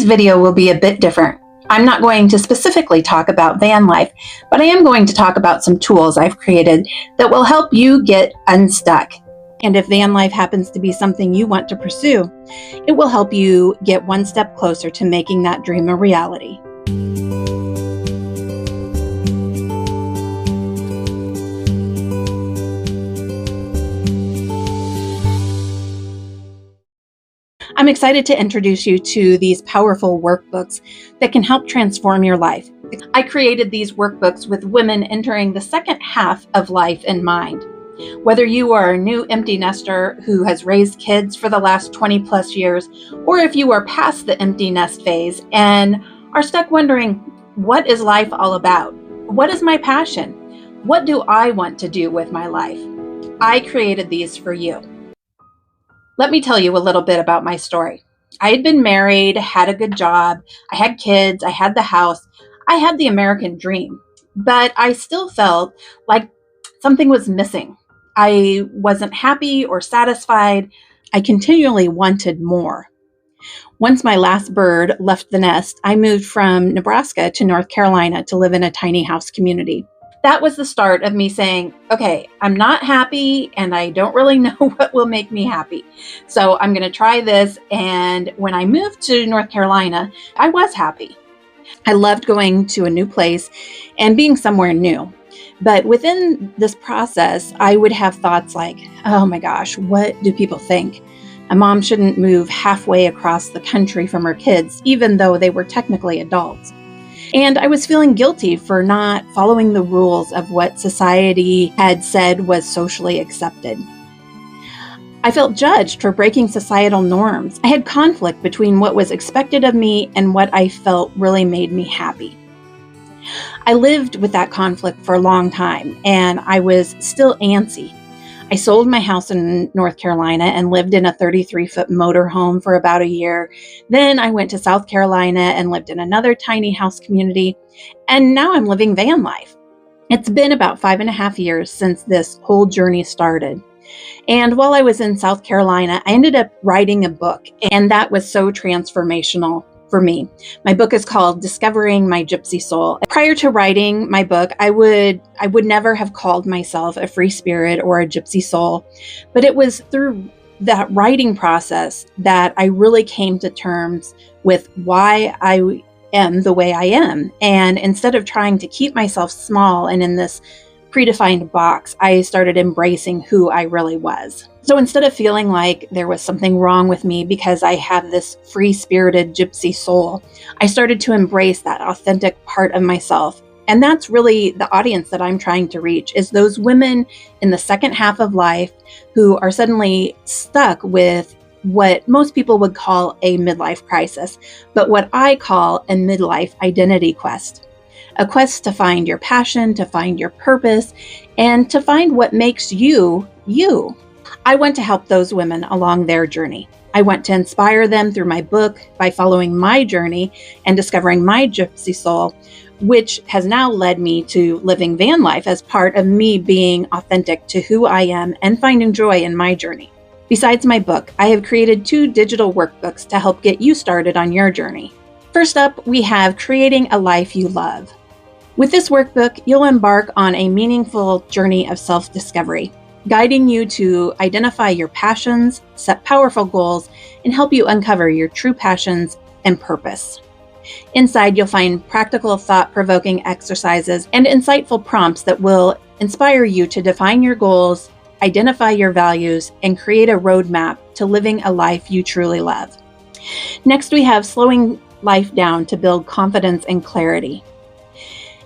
Today's video will be a bit different. I'm not going to specifically talk about van life, but I am going to talk about some tools I've created that will help you get unstuck. And if van life happens to be something you want to pursue, it will help you get one step closer to making that dream a reality. I'm excited to introduce you to these powerful workbooks that can help transform your life. I created these workbooks with women entering the second half of life in mind. Whether you are a new empty nester who has raised kids for the last 20 plus years, or if you are past the empty nest phase and are stuck wondering, what is life all about? What is my passion? What do I want to do with my life? I created these for you. Let me tell you a little bit about my story. I had been married, had a good job, I had kids, I had the house, I had the American dream, but I still felt like something was missing. I wasn't happy or satisfied. I continually wanted more. Once my last bird left the nest, I moved from Nebraska to North Carolina to live in a tiny house community. That was the start of me saying, okay, I'm not happy and I don't really know what will make me happy. So I'm going to try this. And when I moved to North Carolina, I was happy. I loved going to a new place and being somewhere new. But within this process, I would have thoughts like, oh my gosh, what do people think? A mom shouldn't move halfway across the country from her kids, even though they were technically adults. And I was feeling guilty for not following the rules of what society had said was socially accepted. I felt judged for breaking societal norms. I had conflict between what was expected of me and what I felt really made me happy. I lived with that conflict for a long time, and I was still antsy. I sold my house in North Carolina and lived in a 33-foot motorhome for about a year. Then I went to South Carolina and lived in another tiny house community. And now I'm living van life. It's been about 5.5 years since this whole journey started. And while I was in South Carolina, I ended up writing a book, and that was so transformational for me. My book is called Discovering My Gypsy Soul. Prior to writing my book, I would never have called myself a free spirit or a gypsy soul, but it was through that writing process that I really came to terms with why I am the way I am. And instead of trying to keep myself small and in this predefined box, I started embracing who I really was. So instead of feeling like there was something wrong with me because I have this free-spirited gypsy soul, I started to embrace that authentic part of myself. And that's really the audience that I'm trying to reach, is those women in the second half of life who are suddenly stuck with what most people would call a midlife crisis, but what I call a midlife identity quest. A quest to find your passion, to find your purpose, and to find what makes you, you. I want to help those women along their journey. I want to inspire them through my book by following my journey and discovering my gypsy soul, which has now led me to living van life as part of me being authentic to who I am and finding joy in my journey. Besides my book, I have created 2 digital workbooks to help get you started on your journey. First up, we have Creating a Life You Love. With this workbook, you'll embark on a meaningful journey of self-discovery, guiding you to identify your passions, set powerful goals, and help you uncover your true passions and purpose. Inside, you'll find practical, thought-provoking exercises and insightful prompts that will inspire you to define your goals, identify your values, and create a roadmap to living a life you truly love. Next, we have Slowing Life Down to Build Confidence and Clarity.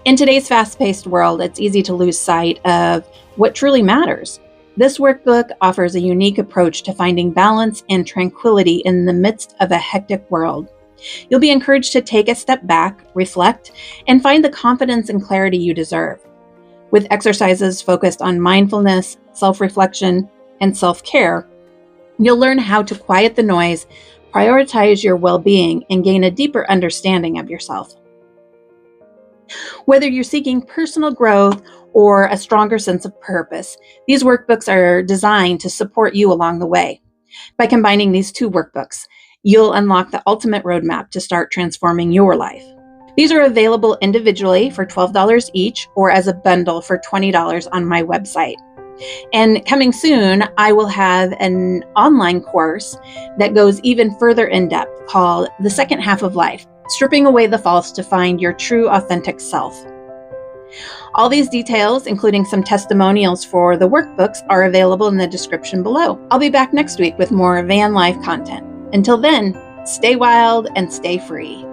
In today's fast-paced world, it's easy to lose sight of what truly matters. This workbook offers a unique approach to finding balance and tranquility in the midst of a hectic world. You'll be encouraged to take a step back, reflect, and find the confidence and clarity you deserve. With exercises focused on mindfulness, self-reflection, and self-care, you'll learn how to quiet the noise, prioritize your well-being, and gain a deeper understanding of yourself. Whether you're seeking personal growth or a stronger sense of purpose, these workbooks are designed to support you along the way. By combining these 2 workbooks, You'll unlock the ultimate roadmap to start transforming your life. These are available individually for $12 each or as a bundle for $20 on my website. And coming soon, I will have an online course that goes even further in depth called The Second Half of Life, Stripping Away the False to Find Your True Authentic Self. All these details, including some testimonials for the workbooks, are available in the description below. I'll be back next week with more van life content. Until then, stay wild and stay free.